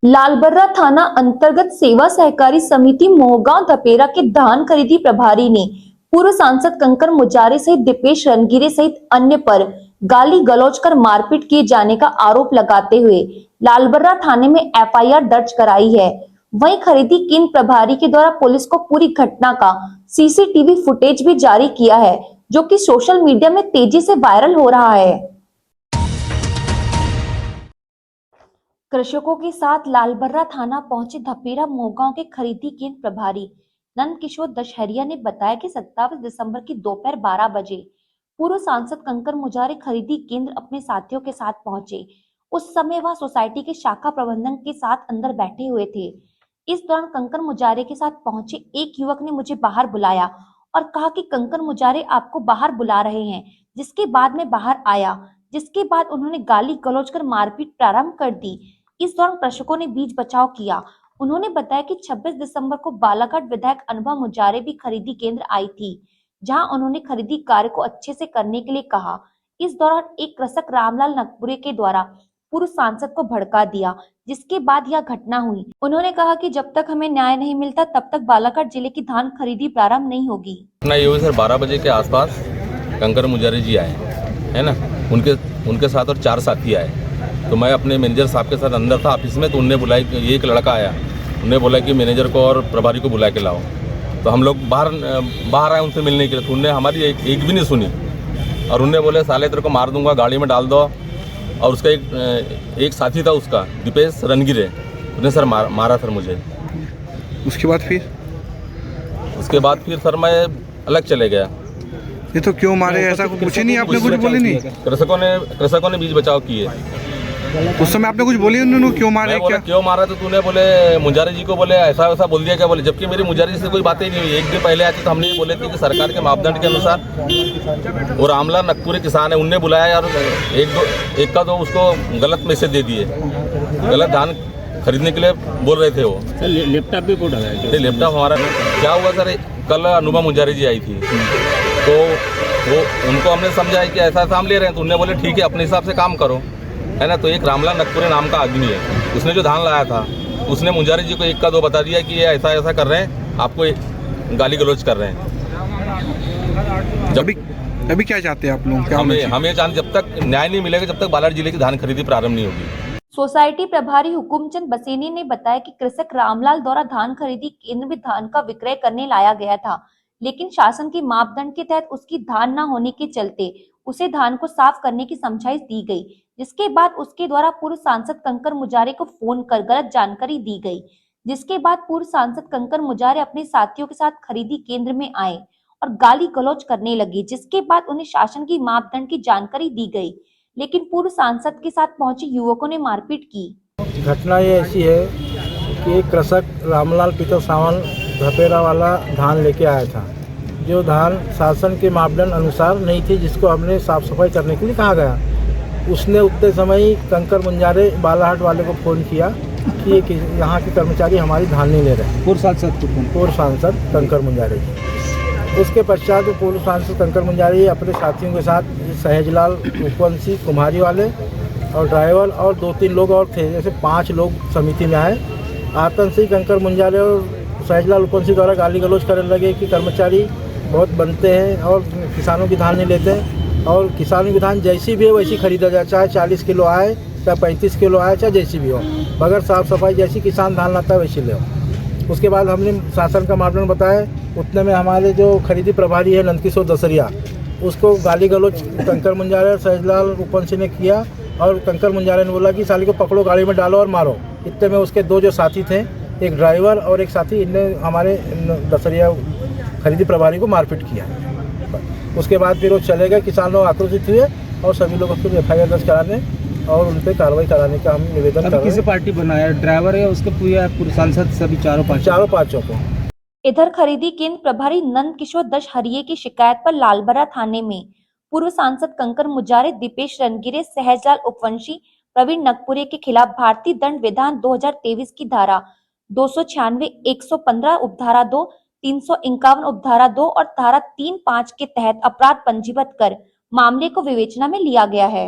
लालबर्रा थाना अंतर्गत सेवा सहकारी समिति मोहगांव धपेरा के धान खरीदी प्रभारी ने पूर्व सांसद कंकर मुजारे सहित दीपेश रणगिरे सहित अन्य पर गाली गलौज कर मारपीट किए जाने का आरोप लगाते हुए लालबर्रा थाने में एफआईआर दर्ज कराई है। वहीं खरीदी केंद्र प्रभारी के द्वारा पुलिस को पूरी घटना का सीसीटीवी फुटेज भी जारी किया है, जो कि सोशल मीडिया में तेजी से वायरल हो रहा है। कृषकों के साथ लालबर्रा थाना पहुंचे धपेरा मोहगांव के खरीदी केंद्र प्रभारी नंद किशोर दशहरिया ने बताया कि 27 दिसंबर की दोपहर 12 बजे पूर्व सांसद कंकर मुजारे खरीदी केंद्र अपने साथियों के साथ पहुंचे। उस समय वह सोसाइटी के शाखा प्रबंधन के साथ अंदर बैठे हुए थे। इस दौरान कंकर मुजारे के साथ पहुंचे एक युवक ने मुझे बाहर बुलाया और कहा कि कंकर मुजारे आपको बाहर बुला रहे हैं, जिसके बाद मैं बाहर आया, जिसके बाद उन्होंने गाली गलौज कर मारपीट प्रारंभ कर दी। इस दौरान कृषकों ने बीच बचाव किया। उन्होंने बताया कि 26 दिसंबर को बालाघाट विधायक अनुभव मुजारे भी खरीदी केंद्र आई थी, जहां उन्होंने खरीदी कार्य को अच्छे से करने के लिए कहा। इस दौरान एक कृषक रामलाल नकपुरे के द्वारा पूर्व सांसद को भड़का दिया, जिसके बाद यह घटना हुई। उन्होंने कहा कि जब तक हमें न्याय नहीं मिलता तब तक बालाघाट जिले की धान खरीदी प्रारंभ नहीं होगी। ये हुई सर 12 बजे के आसपास कंकर मुजारे जी आए, है ना, उनके साथ और 4 साथी आए। तो मैं अपने मैनेजर साहब के साथ अंदर था ऑफिस में, तो उनने बुलाई कि एक लड़का आया, उन्हें बोला कि मैनेजर को और प्रभारी को बुला के लाओ। तो हम लोग बाहर आए उनसे मिलने के लिए। तो उनने हमारी एक भी नहीं सुनी और उनने बोले साले तेरे को मार दूंगा, गाड़ी में डाल दो। और उसका एक साथी था उसका दीपेश रणगिरे, उसने सर मारा सर मुझे। उसके बाद फिर सर मैं अलग चले गया। ये तो क्यों मारे, ऐसा कुछ नहीं, आपने कुछ बोली नहीं? कृषकों ने बीच बचाव किए। उस समय आपने कुछ बोली उन्होंने क्यों मारे? क्या क्यों मारा? तो तूने बोले मुजारे जी को बोले ऐसा वैसा बोल दिया क्या बोले, जबकि मेरी मुजारे जी से कोई बातें नहीं हुई। एक दिन पहले आए थे तो हमने ये बोले थे कि सरकार के मापदंड के अनुसार और रामलाल नकपुरे किसान है, उनने बुलाया और एक का तो उसको गलत मैसेज दे दिए, गलत धान खरीदने के लिए बोल रहे थे वो। लैपटॉप भी पोड़ा है। लैपटॉप हमारा क्या हुआ सर, कल अनुभव मुजारे जी आई थी, तो वो उनको हमने समझाया कि ऐसा हम ले रहे हैं। तो उन्होंने बोले ठीक है, अपने हिसाब से काम करो, है ना। तो एक रामलाल नकपुरे नाम का आदमी है, उसने जो धान लाया था, उसने मुजारे जी को 1 का 2 बता दिया कि ये ऐसा ऐसा कर रहे हैं, आपको गाली गलौज कर रहे हैं। अभी क्या चाहते हैं आप लोग? हमें जब तक न्याय नहीं मिलेगा, जब तक बालाघाट जिले की धान खरीदी प्रारंभ नहीं होगी। सोसाइटी प्रभारी हुकुमचंद बसेनी ने बताया कि कृषक रामलाल द्वारा धान खरीदी केंद्र में धान का विक्रय करने लाया गया था, लेकिन शासन के मापदंड के तहत उसकी धान न होने के चलते उसे धान को साफ करने की समझाइश दी गई, जिसके बाद उसके द्वारा पूर्व सांसद कंकर मुजारे को फोन कर गलत जानकारी दी गई। जिसके बाद पूर्व सांसद कंकर मुजारे अपने साथियों के साथ खरीदी केंद्र में आए और गाली गलौज करने लगे, जिसके बाद उन्हें शासन की मापदंड की जानकारी दी गई, लेकिन पूर्व सांसद के साथ पहुंचे युवकों ने मारपीट की। घटना ये ऐसी है कि एक कृषक रामलाल पीतर सावंत धपेरा वाला धान लेके आया था, जो धान शासन के मापदंड अनुसार नहीं थी, जिसको हमने साफ सफाई करने के लिए कहा गया। उसने उतने समय कंकर मुजारे बालाघाट वाले को फ़ोन किया कि यहाँ के कर्मचारी हमारी धान नहीं ले रहे। पूर्व सांसद कंकर मुजारे। उसके पश्चात पूर्व सांसद कंकर मुजारे अपने साथियों के साथ सहजलाल उपवंशी कुम्हारी वाले और ड्राइवर और 2-3 लोग और थे, जैसे 5 लोग समिति में आए। आतंक से कंकर मुजारे और सहजलाल उपवंशी द्वारा गाली गलौज करने लगे कि कर्मचारी बहुत बनते हैं और किसानों की धान नहीं लेते हैं, और किसानों की धान जैसी भी है वैसी खरीदा जाए, चाहे 40 किलो आए, चाहे 35 किलो आए, चाहे जैसी भी हो, मगर साफ़ सफाई जैसी किसान धान लाता है वैसी ले। उसके बाद हमने शासन का मापदंड बताया। उतने में हमारे जो खरीदी प्रभारी है नंद किशोर दशहरिया, उसको गाली गलौज कंकर मुजारे और सहजलाल उपवंशी ने किया, और कंकर मुजारे ने बोला कि साली को पकड़ो, गाड़ी में डालो और मारो। इतने में उसके 2 जो साथी थे, एक ड्राइवर और एक साथी, इनने हमारे दशहरिया खरीदी प्रभारी को मारपीट किया। उसके बाद फिर वो चले गए, किसान लोग आक्रोशित हुए और सभी लोगों को एफआईआर दर्ज कराने और उन पर कार्रवाई कराने का हम निवेदन कर रहे हैं। किसी पार्टी बनाया, ड्राइवर है उसके पूर्व सांसद सभी चारों पांचों को। इधर खरीदी केंद्र प्रभारी नंद किशोर दशहरिये की शिकायत पर लालबर्रा थाने में पूर्व सांसद कंकर मुजारे, दीपेश रणगिरे, सहजलाल उपवंशी, प्रवीण नकपुरे के खिलाफ भारतीय दंड विधान 2023 की धारा 296, 115 उपधारा 2, 351 उपधारा 2 और धारा 3-5 के तहत अपराध पंजीबद्ध कर मामले को विवेचना में लिया गया है।